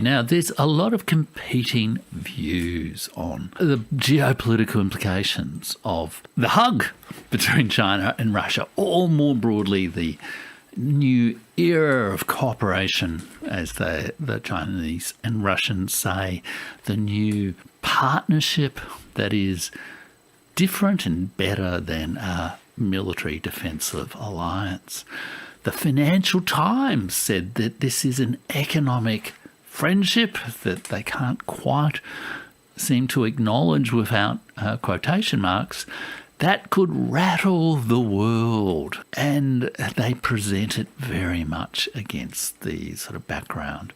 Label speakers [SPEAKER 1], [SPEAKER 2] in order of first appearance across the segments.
[SPEAKER 1] Now, there's a lot of competing views on the geopolitical implications of the hug between China and Russia, or more broadly, the new era of cooperation, as the Chinese and Russians say, the new partnership that is different and better than a military defensive alliance. The Financial Times said that this is an economic friendship that they can't quite seem to acknowledge without quotation marks, that could rattle the world. And they present it very much against the sort of background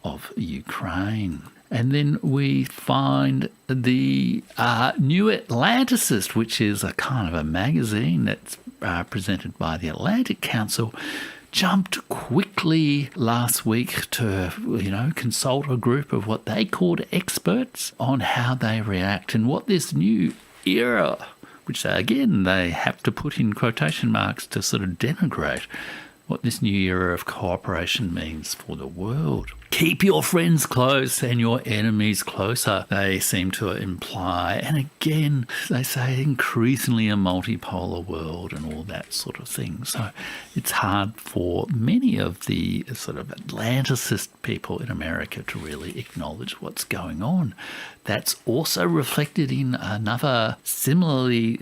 [SPEAKER 1] of Ukraine. And then we find the New Atlanticist, which is a kind of a magazine that's presented by the Atlantic Council, jumped quickly last week to, consult a group of what they called experts on how they react and what this new era, which again they have to put in quotation marks to sort of denigrate, what this new era of cooperation means for the world. Keep your friends close and your enemies closer, they seem to imply. And again, they say increasingly a multipolar world and all that sort of thing. So it's hard for many of the sort of Atlanticist people in America to really acknowledge what's going on. That's also reflected in another similar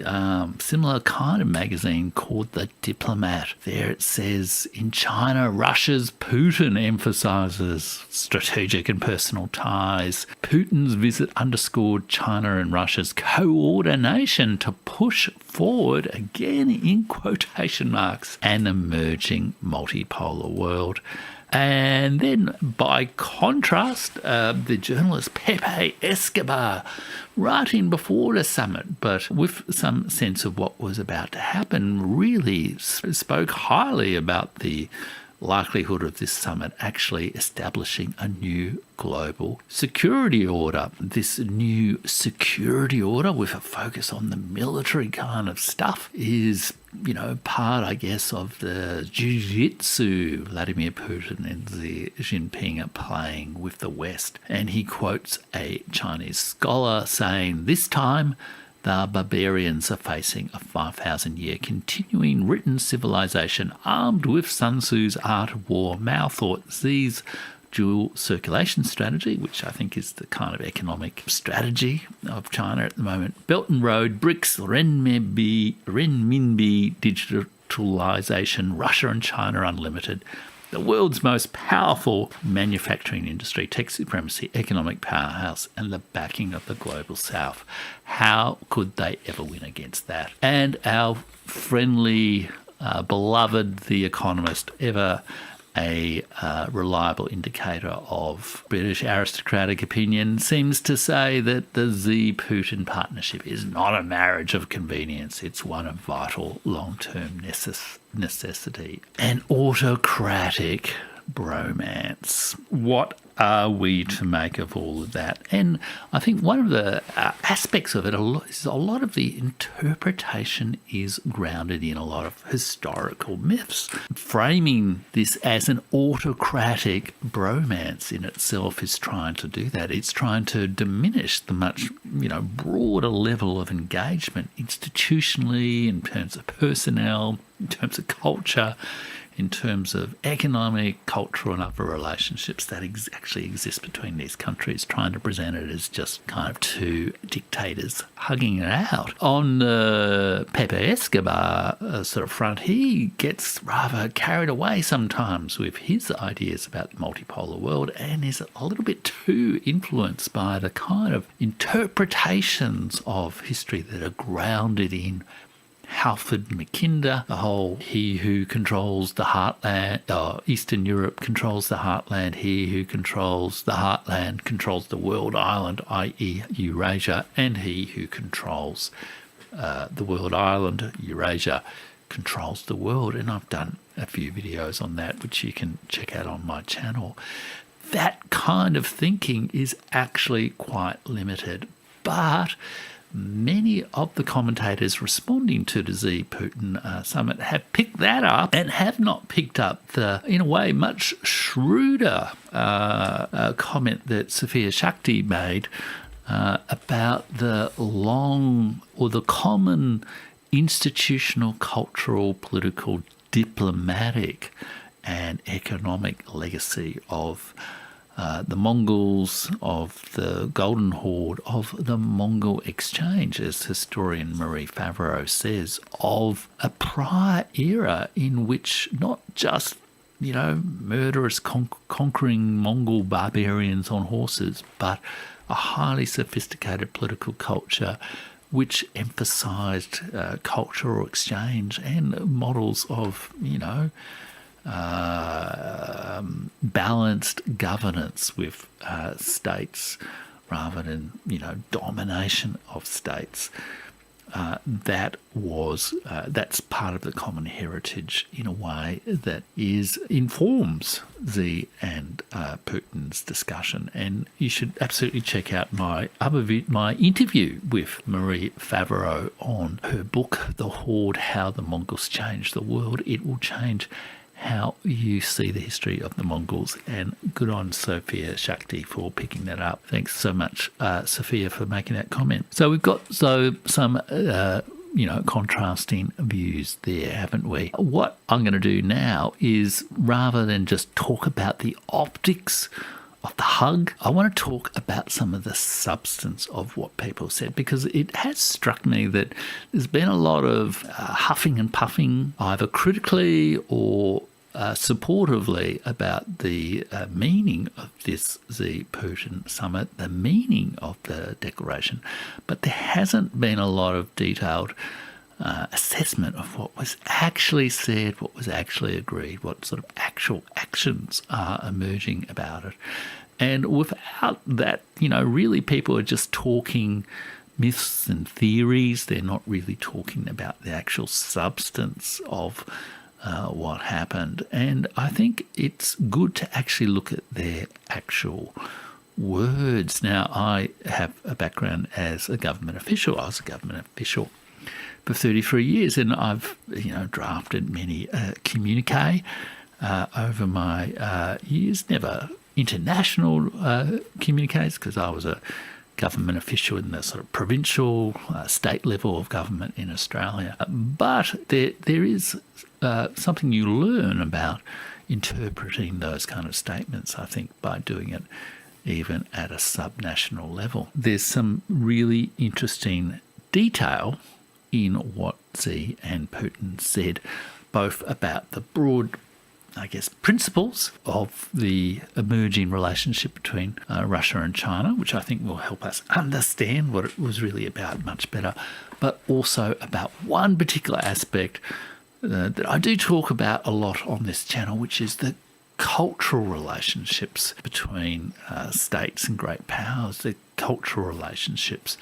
[SPEAKER 1] kind of magazine called The Diplomat. There it says, in China, Russia's Putin emphasizes strategic and personal ties. Putin's visit underscored China and Russia's coordination to push forward, again in quotation marks, an emerging multipolar world. And then, by contrast, the journalist Pepe Escobar, writing before the summit, but with some sense of what was about to happen, really spoke highly about the likelihood of this summit actually establishing a new global security order. This new security order, with a focus on the military kind of stuff, is, part, I guess, of the jiu-jitsu Vladimir Putin and Xi Jinping are playing with the West. And he quotes a Chinese scholar saying, "This time, the barbarians are facing a 5,000-year continuing written civilization armed with Sun Tzu's art of war." Mao thought Xi's dual circulation strategy, which I think is the kind of economic strategy of China at the moment, Belt and Road, BRICS, renminbi, digitalization, Russia and China unlimited, the world's most powerful manufacturing industry, tech supremacy, economic powerhouse, and the backing of the global south. How could they ever win against that? And our friendly, beloved The Economist, ever a reliable indicator of British aristocratic opinion, seems to say that the Xi-Putin partnership is not a marriage of convenience. It's one of vital long-term necessity. An autocratic bromance. What are we to make of all of that? And I think one of the aspects of it is a lot of the interpretation is grounded in a lot of historical myths. Framing this as an autocratic bromance in itself is trying to do that. It's trying to diminish the much, broader level of engagement institutionally, in terms of personnel, in terms of culture, in terms of economic, cultural and other relationships that actually exist between these countries, trying to present it as just kind of two dictators hugging it out. On the Pepe Escobar sort of front, he gets rather carried away sometimes with his ideas about the multipolar world and is a little bit too influenced by the kind of interpretations of history that are grounded in Halford Mackinder, the whole he who controls the heartland, Eastern Europe controls the heartland, he who controls the heartland controls the world island, i.e. Eurasia, and he who controls the world island, Eurasia, controls the world. And I've done a few videos on that, which you can check out on my channel. That kind of thinking is actually quite limited, but many of the commentators responding to the Xi-Putin summit have picked that up and have not picked up the, in a way, much shrewder comment that Sophia Shakti made about the long or the common institutional, cultural, political, diplomatic and economic legacy of the Mongols, of the Golden Horde, of the Mongol Exchange, as historian Marie Favreau says, of a prior era in which not just, murderous conquering Mongol barbarians on horses, but a highly sophisticated political culture which emphasised cultural exchange and models of, balanced governance with states rather than, domination of states. That's part of the common heritage in a way that informs Xi and Putin's discussion. And you should absolutely check out my interview with Marie Favreau on her book, The Horde: How the Mongols Changed the World. It will change how you see the history of the Mongols, and good on Sophia Shakti for picking that up. Thanks so much, Sophia, for making that comment. So we've got some contrasting views there, haven't we? What I'm going to do now is, rather than just talk about the optics of the hug, I want to talk about some of the substance of what people said, because it has struck me that there's been a lot of huffing and puffing, either critically or supportively, about the meaning of this Xi-Putin summit, the meaning of the declaration, but there hasn't been a lot of detailed assessment of what was actually said, what was actually agreed, what sort of actual actions are emerging about it. And without that, really people are just talking myths and theories. They're not really talking about the actual substance of what happened. And I think it's good to actually look at their actual words. Now, I have a background as a government official. I was a government official for 33 years, and I've drafted many communique over my years. Never international communiques, because I was a government official in the sort of provincial, state level of government in Australia. But there is something you learn about interpreting those kind of statements, I think, by doing it even at a subnational level. There's some really interesting detail in what Xi and Putin said, both about the broad, principles of the emerging relationship between Russia and China, which I think will help us understand what it was really about much better, but also about one particular aspect that I do talk about a lot on this channel, which is the cultural relationships between states and great powers, the cultural relationships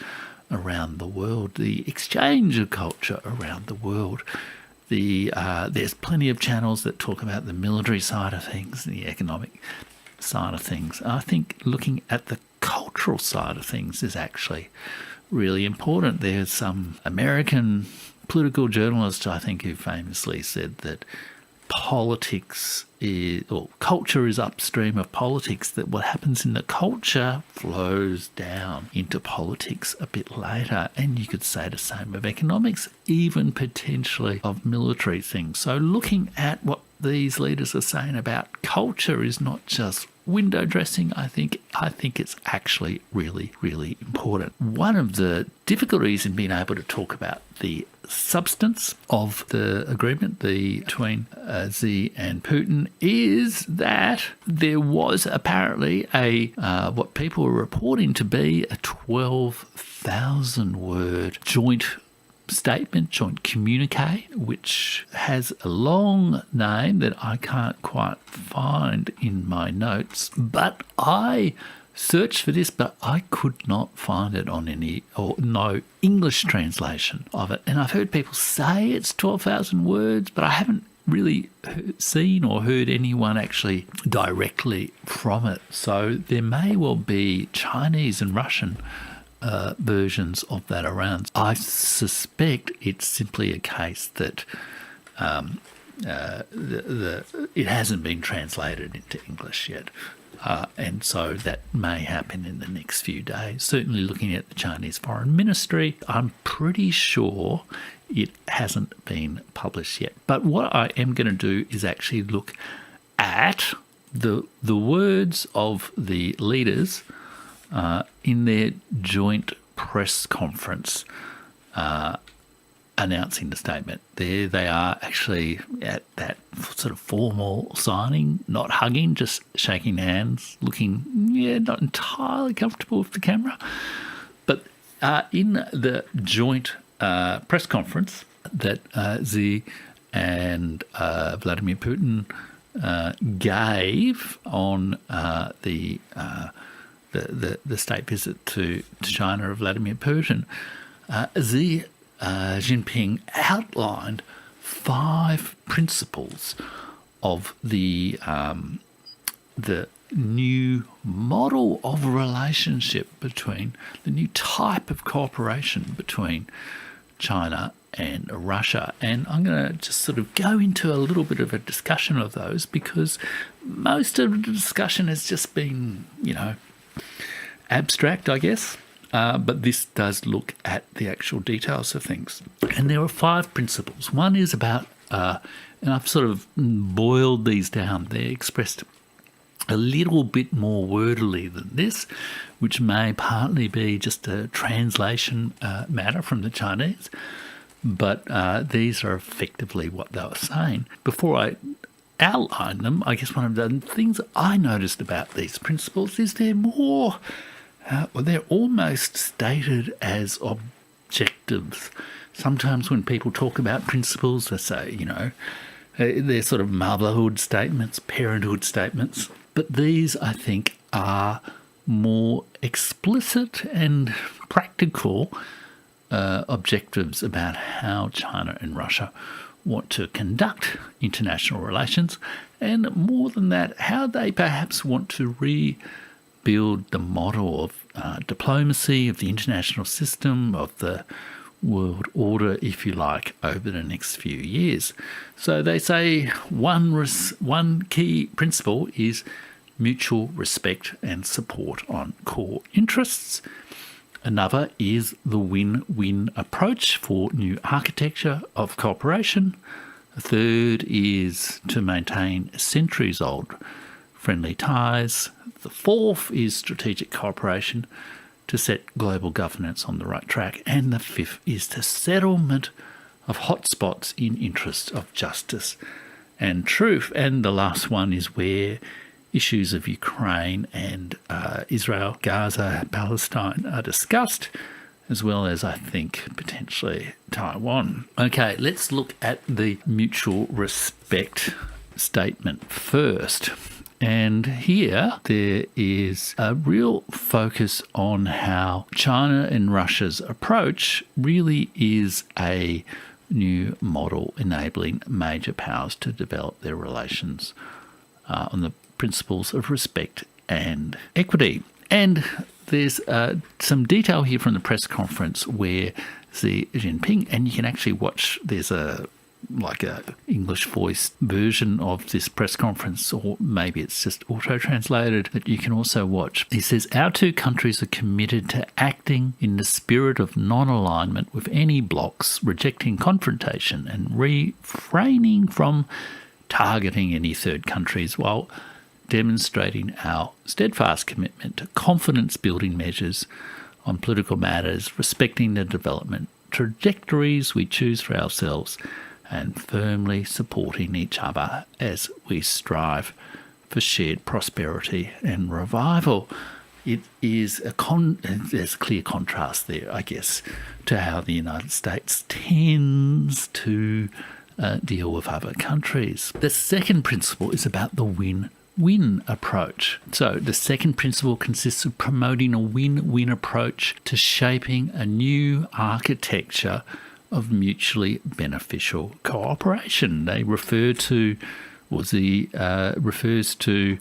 [SPEAKER 1] around the world, the exchange of culture around the world. There's plenty of channels that talk about the military side of things, the economic side of things. I think looking at the cultural side of things is actually really important. There's some American political journalist, I think, who famously said that culture is upstream of politics, that what happens in the culture flows down into politics a bit later. And you could say the same of economics, even potentially of military things. So looking at what these leaders are saying about culture is not just window dressing. I think it's actually really, really important. One of the difficulties in being able to talk about the substance of the agreement between Xi and Putin is that there was apparently what people were reporting to be a 12,000 word joint statement, joint communique, which has a long name that I can't quite find in my notes, but I searched for this, but I could not find it on no English translation of it. And I've heard people say it's 12,000 words, but I haven't really seen or heard anyone actually directly from it. So there may well be Chinese and Russian versions of that around. I suspect it's simply a case that it hasn't been translated into English yet. And so that may happen in the next few days. Certainly looking at the Chinese Foreign Ministry, I'm pretty sure it hasn't been published yet. But what I am going to do is actually look at the words of the leaders in their joint press conference announcing the statement. There they are, actually at that sort of formal signing, not hugging, just shaking hands, looking, not entirely comfortable with the camera. But in the joint press conference that Xi and Vladimir Putin gave on the state visit to China of Vladimir Putin, Xi Jinping outlined 5 principles of the new model of relationship between the new type of cooperation between China and Russia. And I'm going to just sort of go into a little bit of a discussion of those, because most of the discussion has just been, abstract, I guess. But this does look at the actual details of things. And there are 5 principles. One is about, and I've sort of boiled these down. They're expressed a little bit more wordily than this, which may partly be just a translation matter from the Chinese. But these are effectively what they were saying. Before I outline them, I guess one of the things I noticed about these principles is they're more... they're almost stated as objectives. Sometimes when people talk about principles, they say, they're sort of motherhood statements, parenthood statements. But these, I think, are more explicit and practical objectives about how China and Russia want to conduct international relations, and more than that, how they perhaps want to build the model of diplomacy, of the international system, of the world order, if you like, over the next few years. So they say one key principle is mutual respect and support on core interests. Another is the win-win approach for new architecture of cooperation. A third is to maintain centuries-old friendly ties. The fourth is strategic cooperation to set global governance on the right track. And the fifth is the settlement of hotspots in interest of justice and truth. And the last one is where issues of Ukraine and Israel, Gaza, Palestine are discussed, as well as, I think, potentially Taiwan. Okay, let's look at the mutual respect statement first. And here there is a real focus on how China and Russia's approach really is a new model enabling major powers to develop their relations on the principles of respect and equity. And there's some detail here from the press conference where Xi Jinping, and you can actually watch, there's a English voice version of this press conference, or maybe it's just auto-translated, that you can also watch. He says, "Our two countries are committed to acting in the spirit of non-alignment with any blocs, rejecting confrontation and refraining from targeting any third countries, while demonstrating our steadfast commitment to confidence-building measures on political matters, respecting the development trajectories we choose for ourselves, and firmly supporting each other as we strive for shared prosperity and revival." It is there's a clear contrast there, I guess, to how the United States tends to deal with other countries. The second principle is about the win-win approach. So the second principle consists of promoting a win-win approach to shaping a new architecture of mutually beneficial cooperation. They refer to, refers to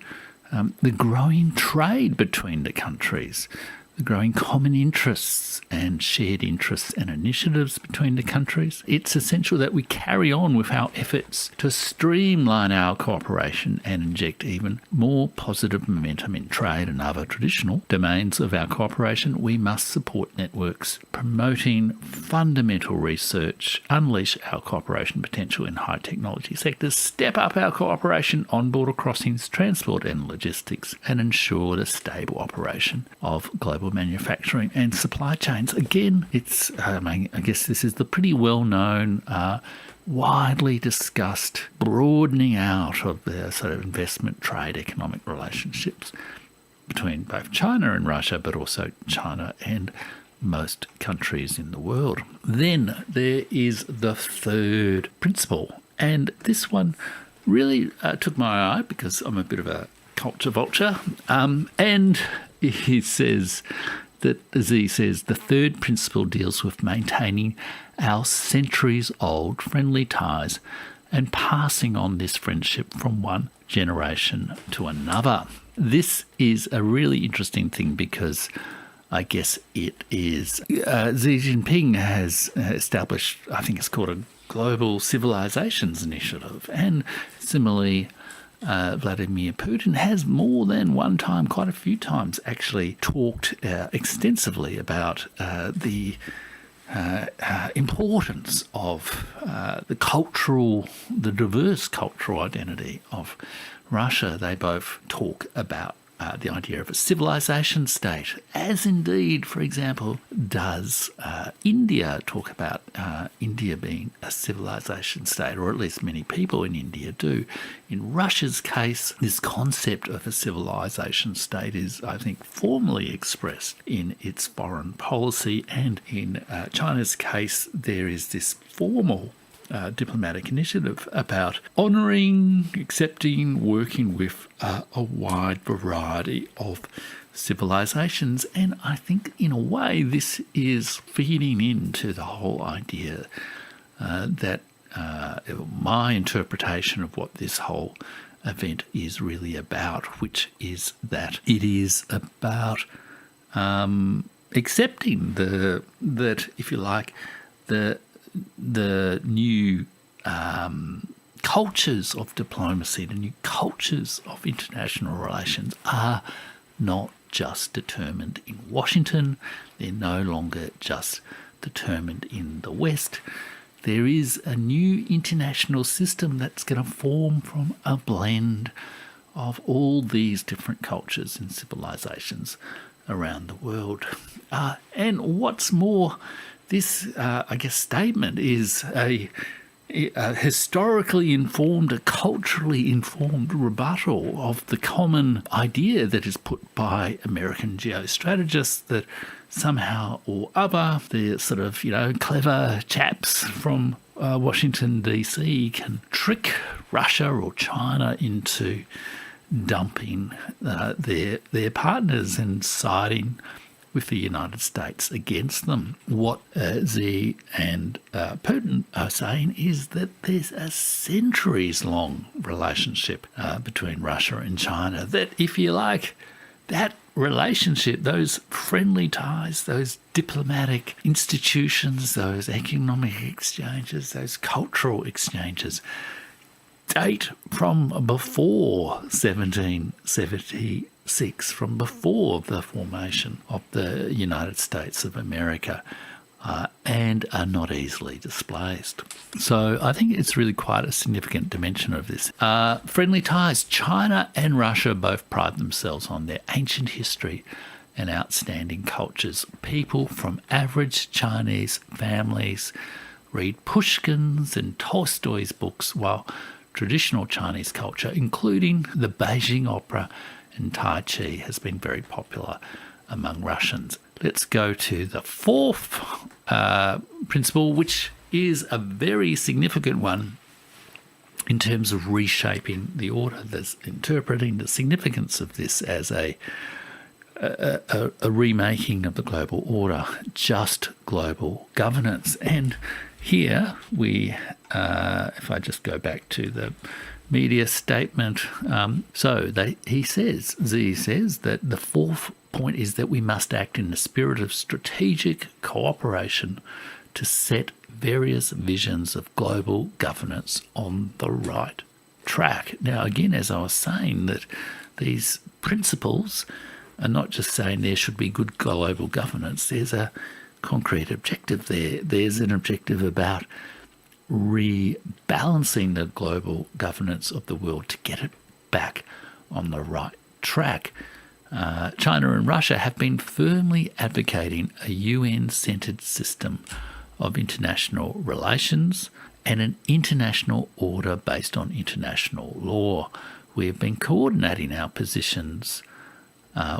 [SPEAKER 1] the growing trade between the countries, the growing common interests and shared interests and initiatives between the countries. It's essential that we carry on with our efforts to streamline our cooperation and inject even more positive momentum in trade and other traditional domains of our cooperation. We must support networks promoting fundamental research, unleash our cooperation potential in high technology sectors, step up our cooperation on border crossings, transport and logistics, and ensure the stable operation of global manufacturing and supply chains. Again, I guess this is the pretty well-known, widely discussed broadening out of the sort of investment, trade, economic relationships between both China and Russia, but also China and most countries in the world. Then there is the third principle, and this one really took my eye because I'm a bit of a culture vulture, and he says that, as he says, the third principle deals with maintaining our centuries-old friendly ties and passing on this friendship from one generation to another. This is a really interesting thing because I guess it is Xi Jinping has established, I think it's called a Global Civilizations Initiative, and similarly Vladimir Putin has more than one time, quite a few times actually, talked extensively about the importance of the diverse cultural identity of Russia. They both talk about the idea of a civilization state, as indeed, for example, does India talk about India being a civilization state, or at least many people in India do. In Russia's case, this concept of a civilization state is, I think, formally expressed in its foreign policy, and in China's case, there is this formal diplomatic initiative about honouring, accepting, working with a wide variety of civilizations. And I think in a way this is feeding into the whole idea that my interpretation of what this whole event is really about, which is that it is about accepting that, if you like, the new cultures of diplomacy, the new cultures of international relations are not just determined in Washington. They're no longer just determined in the West. There is a new international system that's going to form from a blend of all these different cultures and civilizations around the world. And what's more, this, I guess, statement is a historically informed, a culturally informed rebuttal of the common idea that is put by American geostrategists that somehow or other the sort of, clever chaps from Washington, D.C. can trick Russia or China into dumping their partners and siding with the United States against them. What Xi and Putin are saying is that there's a centuries-long relationship between Russia and China, that, if you like, that relationship, those friendly ties, those diplomatic institutions, those economic exchanges, those cultural exchanges, date from before 1776, from before the formation of the United States of America, and are not easily displaced. So I think it's really quite a significant dimension of this. Friendly ties. China and Russia both pride themselves on their ancient history and outstanding cultures. People from average Chinese families read Pushkin's and Tolstoy's books, while traditional Chinese culture, including the Beijing opera and Tai Chi, has been very popular among Russians. Let's go to the fourth principle, which is a very significant one in terms of reshaping the order. There's interpreting the significance of this as a remaking of the global order, just global governance. And here we, if I just go back to the media statement, Xi says that the fourth point is that we must act in the spirit of strategic cooperation to set various visions of global governance on the right track. Now, again, as I was saying, that these principles are not just saying there should be good global governance. There's a concrete objective there. There's an objective about rebalancing the global governance of the world to get it back on the right track. China and Russia have been firmly advocating a UN-centred system of international relations and an international order based on international law. We have been coordinating our positions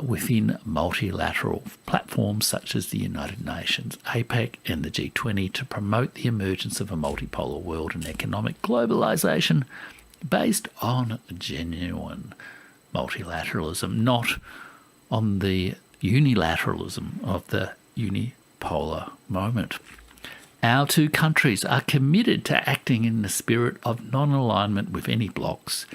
[SPEAKER 1] within multilateral platforms such as the United Nations, APEC and the G20 to promote the emergence of a multipolar world and economic globalisation based on genuine multilateralism, not on the unilateralism of the unipolar moment. Our two countries are committed to acting in the spirit of non-alignment with any blocs,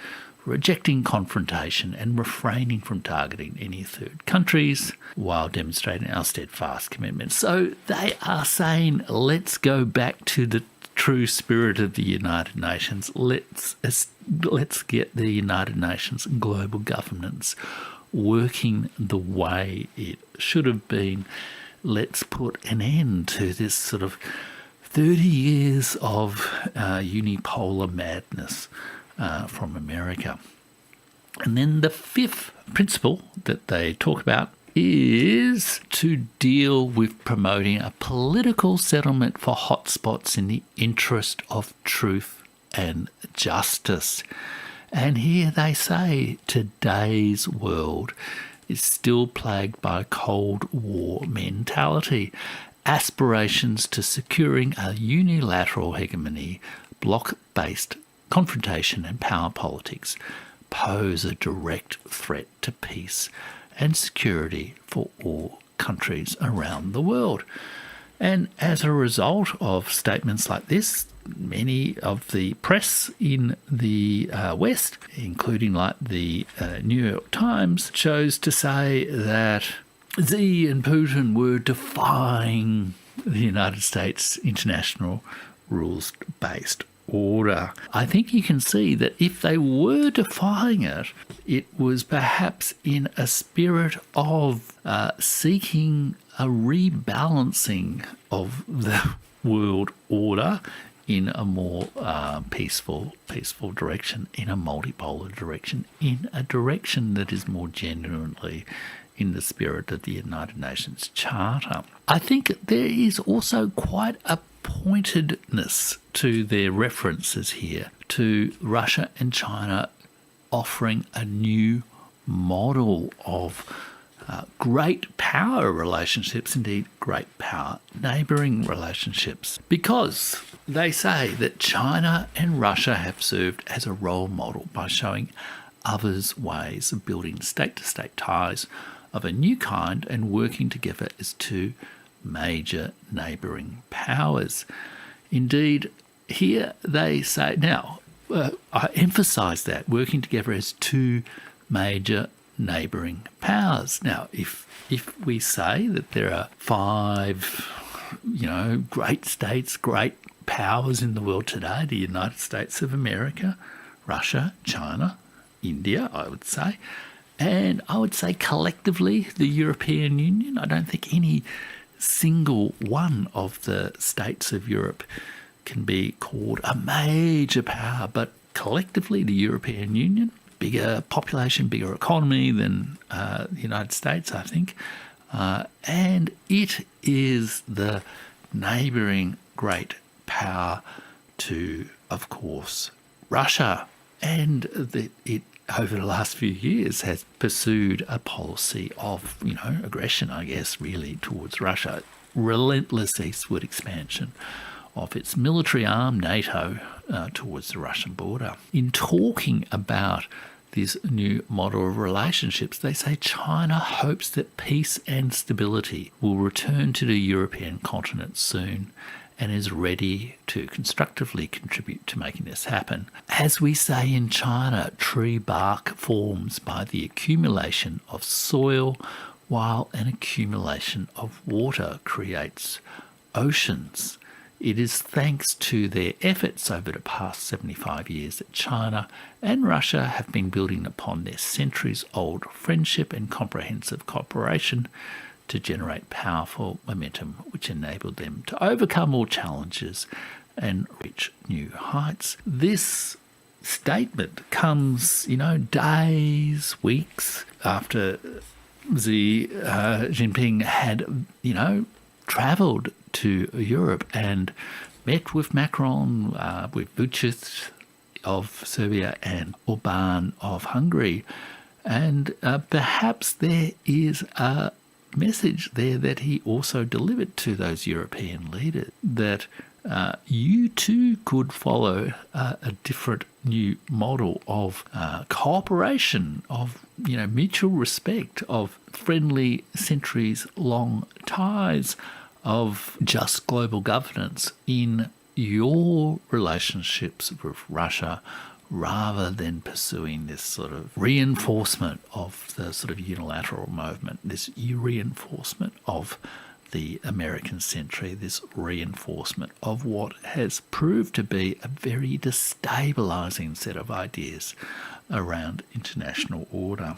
[SPEAKER 1] rejecting confrontation and refraining from targeting any third countries while demonstrating our steadfast commitment. So they are saying, let's go back to the true spirit of the United Nations. Let's get the United Nations global governance working the way it should have been. Let's put an end to this sort of 30 years of unipolar madness from America. And then the fifth principle that they talk about is to deal with promoting a political settlement for hotspots in the interest of truth and justice. And here they say today's world is still plagued by Cold War mentality, aspirations to securing a unilateral hegemony, bloc-based confrontation and power politics pose a direct threat to peace and security for all countries around the world. And as a result of statements like this, many of the press in the West, including like the New York Times, chose to say that Xi and Putin were defying the United States international rules-based order. I think you can see that if they were defying it, it was perhaps in a spirit of seeking a rebalancing of the world order in a more peaceful direction, in a multipolar direction, in a direction that is more genuinely in the spirit of the United Nations Charter. I think there is also quite a pointedness to their references here to Russia and China offering a new model of great power relationships, indeed great power neighbouring relationships, because they say that China and Russia have served as a role model by showing others ways of building state-to-state ties of a new kind and working together as two major neighbouring powers. Indeed, here they say, now, I emphasise that, working together as two major neighbouring powers. Now, if we say that there are five, great states, great powers in the world today, the United States of America, Russia, China, India, I would say, and I would say collectively the European Union. I don't think any single one of the states of Europe can be called a major power, but collectively the European Union, bigger population, bigger economy than the United States, I think, and it is the neighbouring great power to, of course, Russia, and it over the last few years has pursued a policy of, aggression, I guess, really towards Russia, relentless eastward expansion of its military arm, NATO, towards the Russian border. In talking about this new model of relationships, they say China hopes that peace and stability will return to the European continent soon and is ready to constructively contribute to making this happen. As we say in China, tree bark forms by the accumulation of soil, while an accumulation of water creates oceans. It is thanks to their efforts over the past 75 years that China and Russia have been building upon their centuries-old friendship and comprehensive cooperation to generate powerful momentum which enabled them to overcome all challenges and reach new heights. This statement comes, days, weeks after Xi Jinping had, travelled to Europe and met with Macron, with Vucic of Serbia and Orban of Hungary. And perhaps there is a message there that he also delivered to those European leaders, that you too could follow a different new model of cooperation, of mutual respect, of friendly centuries-long ties, of just global governance in your relationships with Russia, rather than pursuing this sort of reinforcement of the sort of unilateral movement, this reinforcement of the American century, this reinforcement of what has proved to be a very destabilising set of ideas around international order.